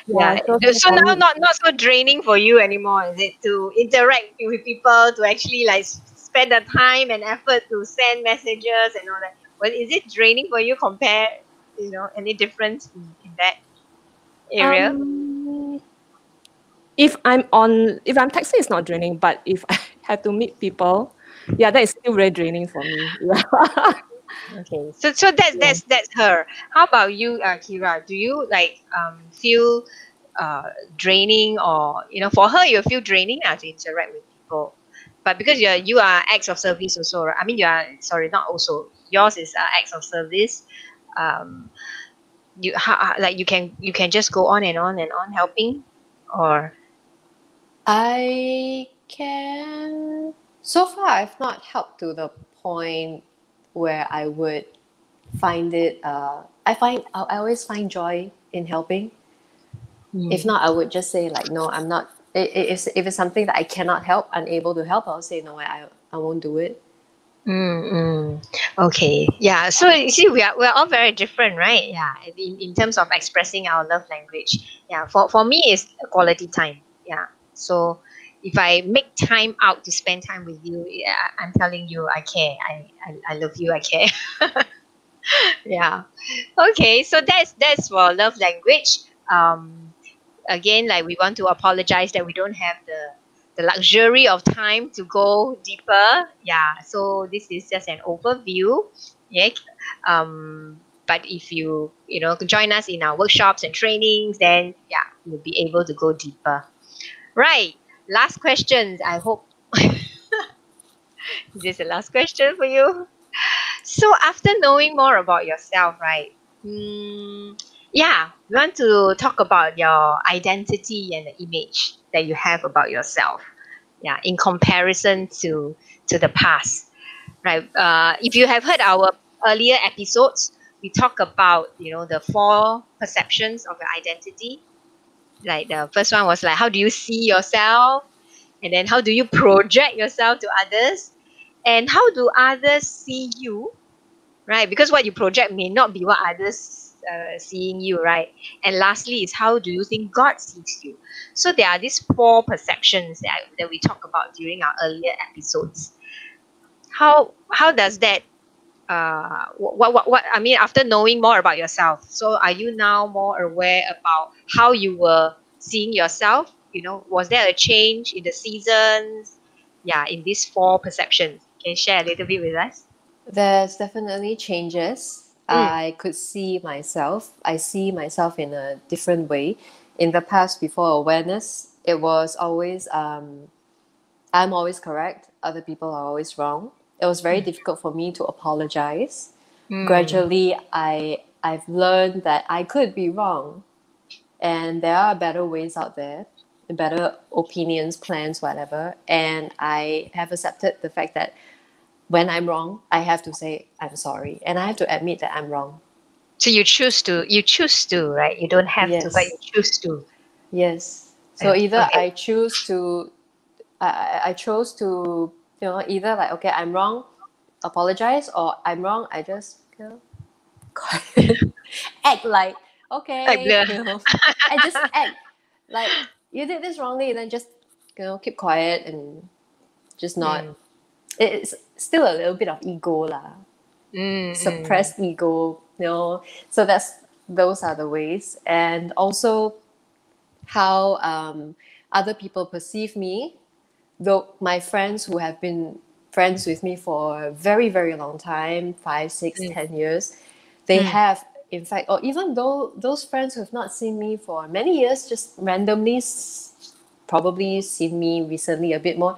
Yeah. So So for now me, not so draining for you anymore, is it, to interact with people, to actually like spend the time and effort to send messages and all that? Well, is it draining for you? Compare, any difference in that area? um, if I'm texting, it's not draining. But if I have to meet people, yeah, that is still very draining for me. Yeah. Okay. So that's Yeah. that's her. How about you, Kira? Do you like feel draining, or for her you feel draining to interact with people. But because you are acts of service also, right? I mean, you are, sorry, not also, yours is acts of service. um like you can just go on and on and on helping, or I can. So far, I've not helped to the point where I would find it. I always find joy in helping. If not, I would just say like, no, I'm not. If it's something that I cannot help, unable to help, I'll say no. I won't do it. Okay. Yeah. So you see, we're all very different, right? Yeah. In terms of expressing our love language. Yeah. For me, it's quality time. Yeah. So if I make time out to spend time with you, yeah, I'm telling you, I care. I love you. I care. Yeah. Okay. So that's for love language. Again, like, we want to apologize that we don't have the luxury of time to go deeper. Yeah, so this is just an overview. Yeah. But if you join us in our workshops and trainings, then yeah, you'll be able to go deeper. Right. Last questions. I hope this is the last question for you. So after knowing more about yourself, right? Yeah, we want to talk about your identity and the image that you have about yourself. Yeah, in comparison to the past, right? If you have heard our earlier episodes, we talk about the four perceptions of your identity. Like, the first one was like, how do you see yourself, and then how do you project yourself to others, and how do others see you, right? Because what you project may not be what others seeing you, right? And lastly is, how do you think God sees you? So there are these four perceptions that we talk about during our earlier episodes. How does that what I mean, after knowing more about yourself, so are you now more aware about how you were seeing yourself? Was there a change in the seasons? Yeah, in these four perceptions, can you share a little bit with us? There's definitely changes. Mm. I could see myself. I see myself in a different way. In the past, before awareness, it was always I'm always correct. Other people are always wrong. It was very difficult for me to apologize. Mm. Gradually, I've learned that I could be wrong, and there are better ways out there, better opinions, plans, whatever. And I have accepted the fact that when I'm wrong, I have to say I'm sorry, and I have to admit that I'm wrong. So you choose to, right? You don't have to, but you Yes, choose to. yes. So either Okay. I chose to, either like, okay, I'm wrong, apologize, or I'm wrong, I just, quiet, act like, Like okay, blur. and just act like you did this wrongly, then just, keep quiet and just not. Mm. It's still a little bit of ego lah, Mm. suppressed ego, So those are the ways, and also how other people perceive me. Though my friends who have been friends with me for a very, very long time, 5, 6, Mm. 10 years, they Mm. have, in fact, or even though those friends who have not seen me for many years, just randomly probably seen me recently a bit more,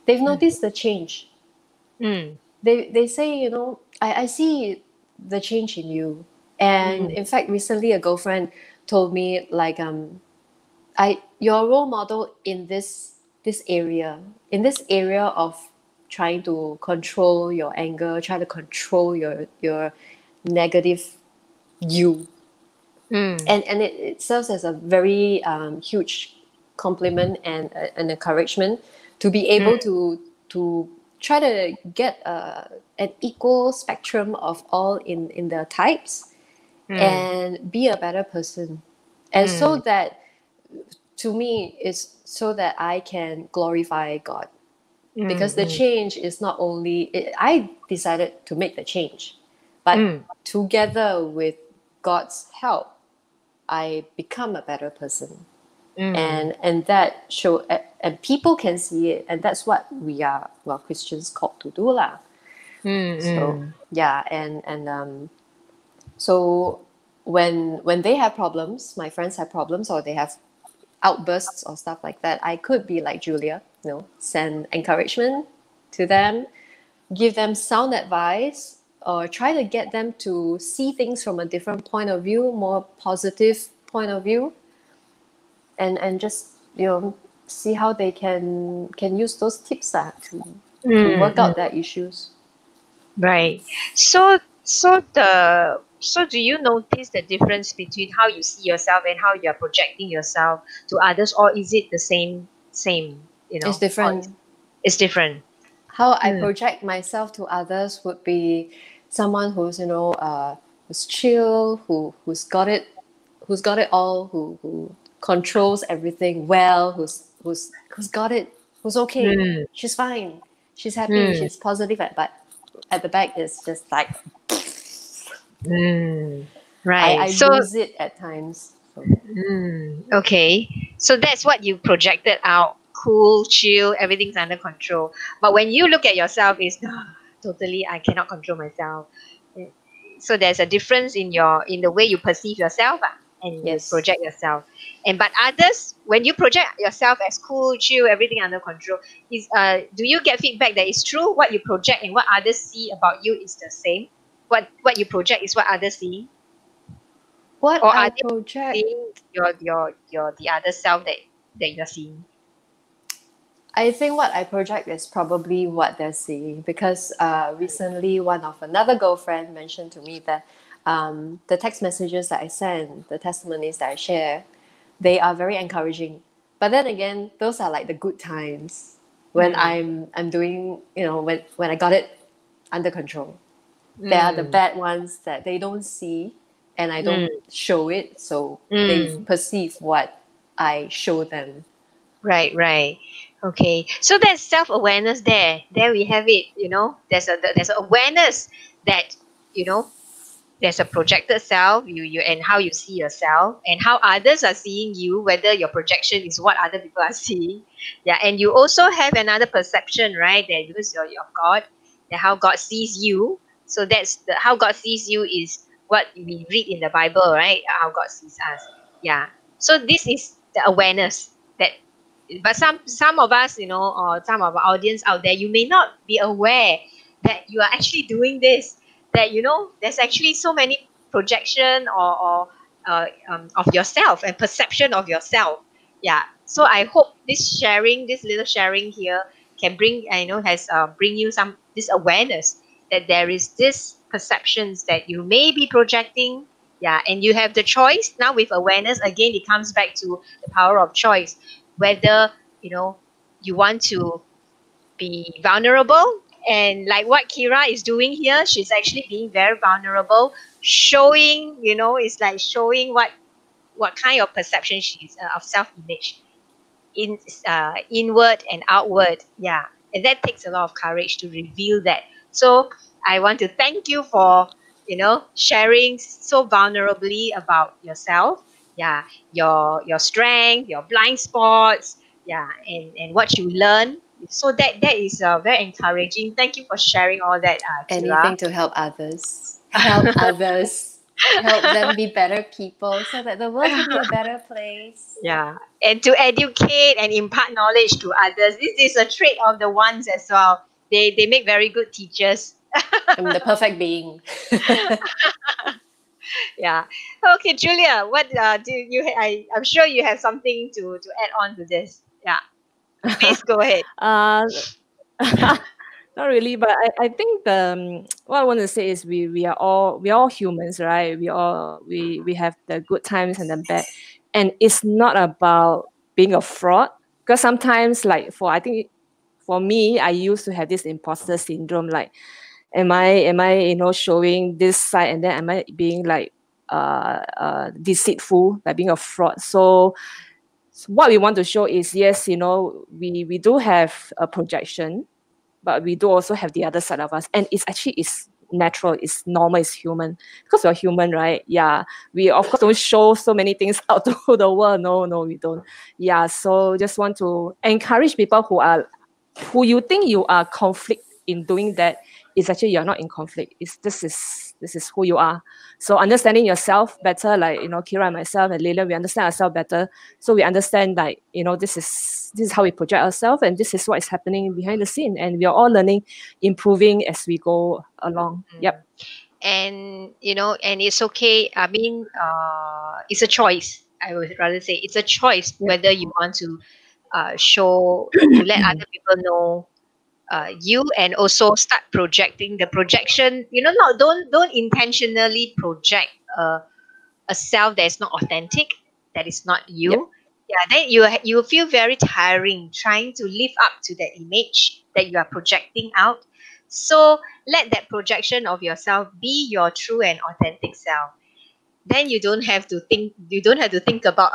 they've noticed the change. Mm. They say, I see the change in you. And Mm. in fact, recently a girlfriend told me like, you're a role model in this area of trying to control your anger, try to control your negative you. Mm. And it serves as a very huge compliment and an encouragement to be Mm. able to try to get an equal spectrum of all in the types Mm. and be a better person. And so Mm. that, to me, is so that I can glorify God. Because the Mm. change is not only, I decided to make the change, but Mm. together with God's help, I become a better person. Mm. And that show, and people can see it, and that's what we are, well, Christians called to do lah. Mm. So Mm. yeah, and so when they have problems, my friends have problems, or they have outbursts or stuff like that, I could be like Julia, send encouragement to them, give them sound advice, or try to get them to see things from a different point of view, more positive point of view, and just see how they can use those tips to work out their issues. Right. So do you notice the difference between how you see yourself and how you are projecting yourself to others, or is it the same? It's Or different. it's different. How I project myself to others would be someone who's who's chill, who's got it all, who controls everything well, who's got it, who's okay, she's fine, she's happy, she's positive, but at the back it's just like Right. I So lose it at times. So. okay. So that's what you projected out. Cool, chill, everything's under control. But when you look at yourself, it's totally I cannot control myself. So there's a difference in the way you perceive yourself, and Yes. you project yourself. But others, when you project yourself as cool, chill, everything under control, do you get feedback that is true? What you project and what others see about you is the same. What you project is what others see, What or I are they project, seeing your the other self that you're seeing? I think what I project is probably what they're seeing, because recently another girlfriend mentioned to me that the text messages that I send, the testimonies that I share, they are very encouraging. But then again, those are like the good times when I'm doing, when I got it under control. There are the bad ones that they don't see and I don't show it, so they perceive what I show them. Right. Okay. So there's self-awareness there. There we have it, There's a awareness that, there's a projected self, you and how you see yourself and how others are seeing you, whether your projection is what other people are seeing. Yeah. And you also have another perception, right? That because you're of God, that how God sees you. So that's how God sees you is what we read in the Bible, right? How God sees us. Yeah. So this is the awareness that, but some of us, or some of our audience out there, you may not be aware that you are actually doing this, that there's actually so many projection or of yourself and perception of yourself. Yeah. So I hope this little sharing here can bring, has bring you this awareness that there is this perceptions that you may be projecting. Yeah. And you have the choice now. With awareness, again, it comes back to the power of choice, whether you want to be vulnerable, and like what Keira is doing here, she's actually being very vulnerable, showing, it's like showing what kind of perception she's of self-image, inward and outward. Yeah. And that takes a lot of courage to reveal that. So I want to thank you for sharing so vulnerably about yourself. Yeah. Your strength, your blind spots. Yeah. And what you learn. So that is very encouraging. Thank you for sharing all that, Keira. Anything to help others. Help others. Help them be better people so that the world can be a better place. Yeah. And to educate and impart knowledge to others. This is a trait of the ones as well. They make very good teachers. I'm the perfect being. Yeah. Okay, Julia, what do you I'm sure you have something to add on to this. Yeah. Please go ahead. Not really, but I think what I want to say is we are all humans, right? We have the good times and the bad, and it's not about being a fraud, because sometimes, like, I think for me, I used to have this imposter syndrome, like, am I showing this side, and then am I being like deceitful, like being a fraud? So what we want to show is, yes, we do have a projection, but we do also have the other side of us, and it's natural, it's normal, it's human, because we're human, right? Yeah, we of course don't show so many things out to the world. No, we don't. Yeah, so just want to encourage people who you think you are in doing that, it's actually you're not in conflict. This is who you are. So understanding yourself better, like Keira and myself and Lilian, we understand ourselves better. So we understand like this is how we project ourselves, and this is what is happening behind the scene, and we are all learning, improving as we go along. Yep. And and it's okay. I mean, it's a choice. I would rather say it's a choice whether you want to show to let other people know you, and also start projecting the projection. Not don't intentionally project a self that is not authentic, that is not you. Yep. Yeah, then you feel very tiring trying to live up to that image that you are projecting out. So let that projection of yourself be your true and authentic self. Then you don't have to think about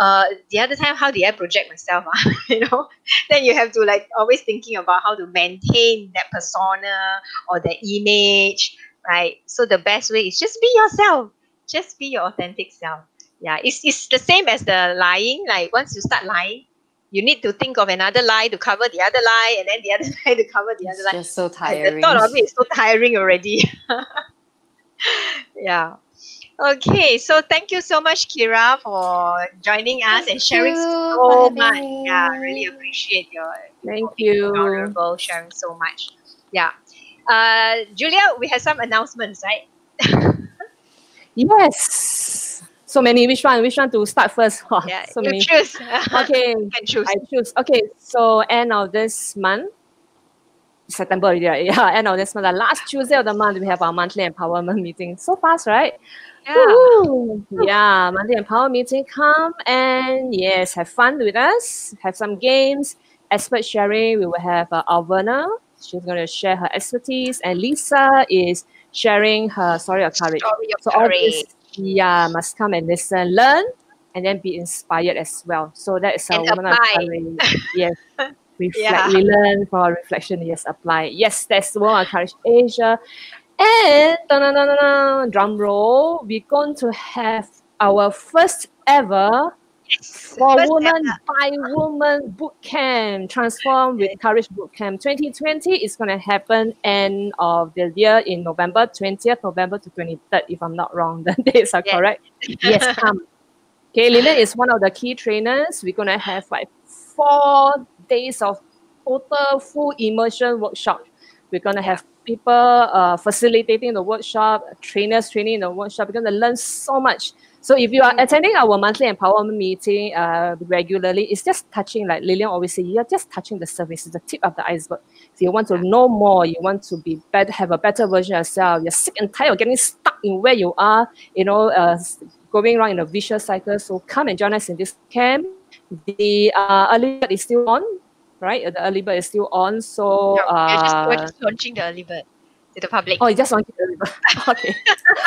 the other time, how did I project myself, then you have to like always thinking about how to maintain that persona or that image, right? So the best way is just be yourself, just be your authentic self. Yeah, it's the same as the lying. Like once you start lying, you need to think of another lie to cover the other lie, and then the other lie to cover the other It's lie. just so The tiring. thought of it is so tiring already. Yeah. Okay, so thank you so much, Kira, for joining us and sharing Thank you for so having much. me. Yeah, I really appreciate your Thank for being you. vulnerable, sharing so much. Yeah. Julia, we have some announcements, right? Yes. So many. Which one? Which one to start first? Wow, Yeah, so you many. choose. Okay, You can choose. I choose. Okay, so end of this month, September already, right? Yeah, end of this month, the last Tuesday of the month, we have our monthly empowerment meeting. So fast, right? Yeah. Woo! Yeah, monthly empowerment meeting. Come and yes, have fun with us. Have some games, expert sharing. We will have Alverna. She's going to share her expertise, and Lisa is sharing her story of courage. Story of So all courage. this, yeah, must come and listen, learn, and then be inspired as well. So that is our And woman of apply. courage. Yes. Yeah. We learn from our reflection, yes, apply. Yes, that's the one of Courage Asia. And drum roll, we're going to have our first ever Yes. for First woman by woman boot camp, transform with courage boot camp 2020 is going to happen end of the year in November 20th November to 23rd, if I'm not wrong. The dates are Yes. correct. Yes, come. Okay, Lilian is one of the key trainers. We're gonna have like 4 days of total full immersion workshop. We're gonna have people facilitating the workshop, trainers training in the workshop. We're gonna learn so much. So if you are attending our monthly empowerment meeting regularly, it's just touching, like Lilian always say, you're just touching the surface, it's the tip of the iceberg. If you want to know more, you want to be better, have a better version of yourself, you're sick and tired of getting stuck in where you are, going around in a vicious cycle. So come and join us in this camp. The early bird is still on, right? The early bird is still on. So We're just launching the early bird to the public. you just launched the early bird. Okay.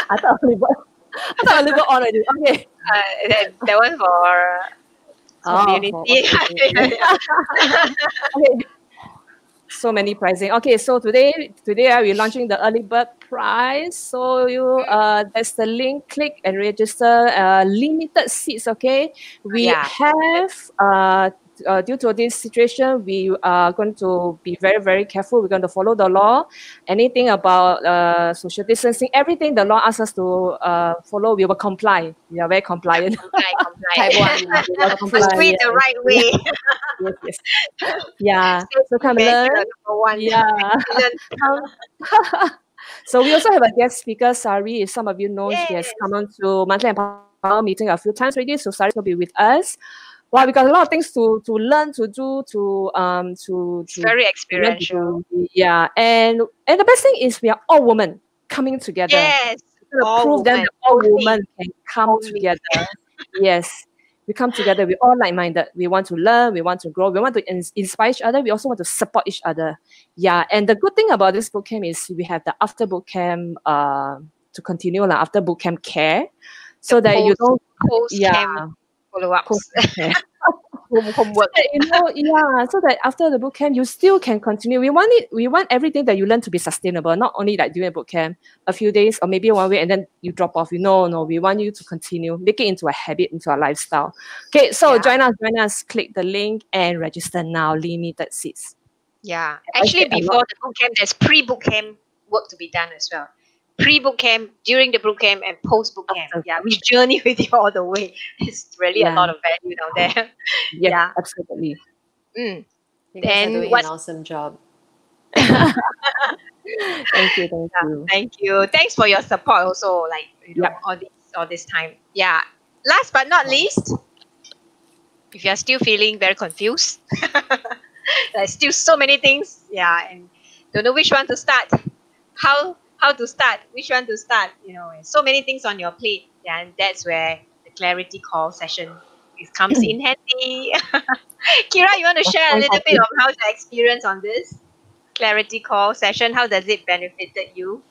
I thought early bird. I thought early bird on already. Okay. That one for community. Okay. So many pricing. Okay, so today we're launching the early bird prize. So there's the link. Click and register. Limited seats. Okay, we have due to this situation, we are going to be very, very careful. We're going to follow the law. Anything about social distancing, everything the law asks us to follow, we will comply. We are very compliant. Comply. Type 1. Must do it the right way. Yes. Yeah. So come Measure learn. number one. Yeah. So we also have a guest speaker, Sari. If some of you know, she has come on to monthly empowerment meeting a few times already. So Sari's will be with us. Wow, we got a lot of things to learn, to do, It's very experiential. yeah. And the best thing is we are all women coming together. Yes. To prove them that all women can come together. Yes. We come together, we're all like-minded. We want to learn, we want to grow, we want to inspire each other, we also want to support each other. Yeah, and the good thing about this bootcamp is we have the after bootcamp to continue after bootcamp care. So that you don't post-camp follow-ups. Homework. So that after the bootcamp you still can continue. We want everything that you learn to be sustainable, not only like during a bootcamp, a few days or maybe 1 week and then you drop off. No, we want you to continue, make it into a habit, into a lifestyle. Okay, so join us, click the link and register now. Limited seats. Yeah. I Actually, said a lot before the boot camp, there's pre-boot camp work to be done as well. Pre-boot camp, during the boot camp, and post-boot camp. after. Yeah, we journey with you all the way. It's really a Yeah. lot of value down there. Yes, Yeah. absolutely. Mm. You guys are Then doing an what's awesome job. Thank you. Thank Yeah, you. thank you. Thanks for your support also, like, Yeah. all this time. Yeah. Last but not least, if you're still feeling very confused, there's still so many things, yeah, and don't know which one to start, how to start, which one to start, and so many things on your plate. Yeah, and that's where the clarity call session comes in handy. Kira, you want to share a Fun little bit topic. of how's your experience on this clarity call session? How does it benefited you?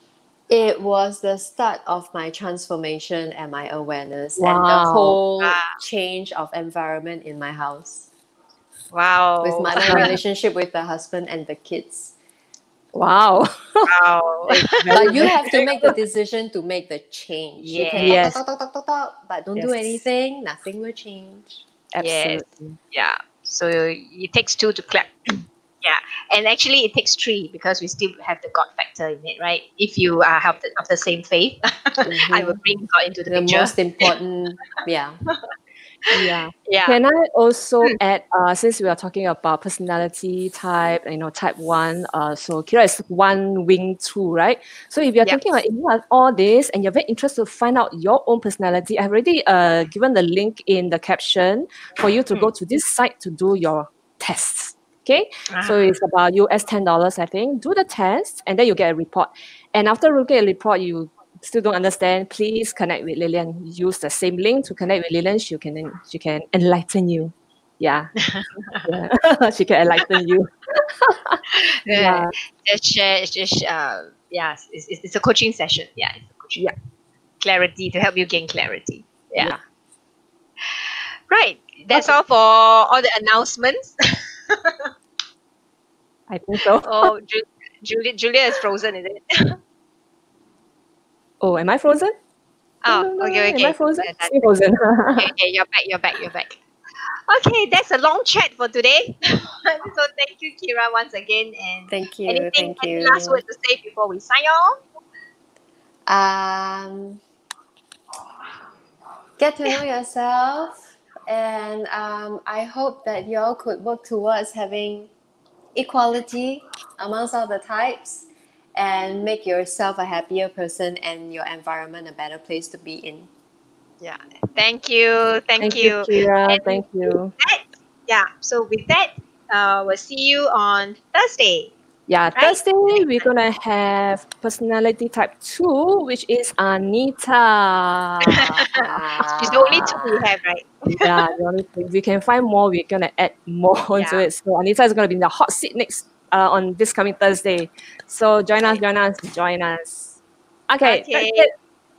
It was the start of my transformation and my awareness and the Wow. whole Ah, change of environment in my house with wow. my relationship with the husband and the kids. Wow. Wow. It's very, But you very have to make the decision to make the change. You can talk, Yes. talk, yes. talk, talk, talk, talk, but don't do Yes. anything, nothing will change. Yes. Absolutely. Yeah. So it takes two to clap. Yeah. And actually, it takes three because we still have the God factor in it, right? If you are of the same faith, I will Mhm. bring God into the The picture. most important, yeah. Yeah. Yeah. Can I also Mm. add, since we are talking about personality type, type one, so Kira is 1 wing 2, right? So if you're Yep. thinking about if you have all this and you're very interested to find out your own personality, I've already given the link in the caption for you to go to this site to do your tests. Okay, so Ah, it's about US $10, I think. Do the test and then you get a report. And after you get a report, you still don't understand, please connect with Lillian. Use the same link to connect with Lillian. She can enlighten you. Yeah. Yeah. She can enlighten you. uh, Yeah. just share, yeah, it's a coaching session. Yeah, it's a coaching Yeah. clarity to help you gain clarity. Yeah. Yeah. Right. That's Okay. all for all the announcements. I think so. Oh, Julia is frozen, is it? Oh, am I frozen? Dun, Oh, dun, okay, dun. Am I okay. frozen? Yeah, Still frozen. okay, okay, you're back. Okay, that's a long chat for today. So thank you, Kira, once again. And Thank you, anything, thank any last you. word to say before we sign off? Um, get to know yourself, and I hope that y'all could work towards having equality amongst all the types and make yourself a happier person and your environment a better place to be in. Yeah. Thank you. Thank Thank you, you. Kira. And Thank you. that, yeah. So with that, we'll see you on Thursday, Yeah, right? Thursday we're gonna have personality type 2, which is Anita. She's the only two we have, right? Yeah, the only thing we can find more, we're gonna add more Yeah. onto it. So Anita is gonna be in the hot seat next on this coming Thursday. So join us, Okay. join us, join us. Okay, that's Okay. it.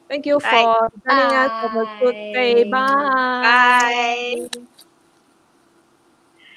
Thank you Right. for joining us. Have a good day. Bye. Bye. Bye.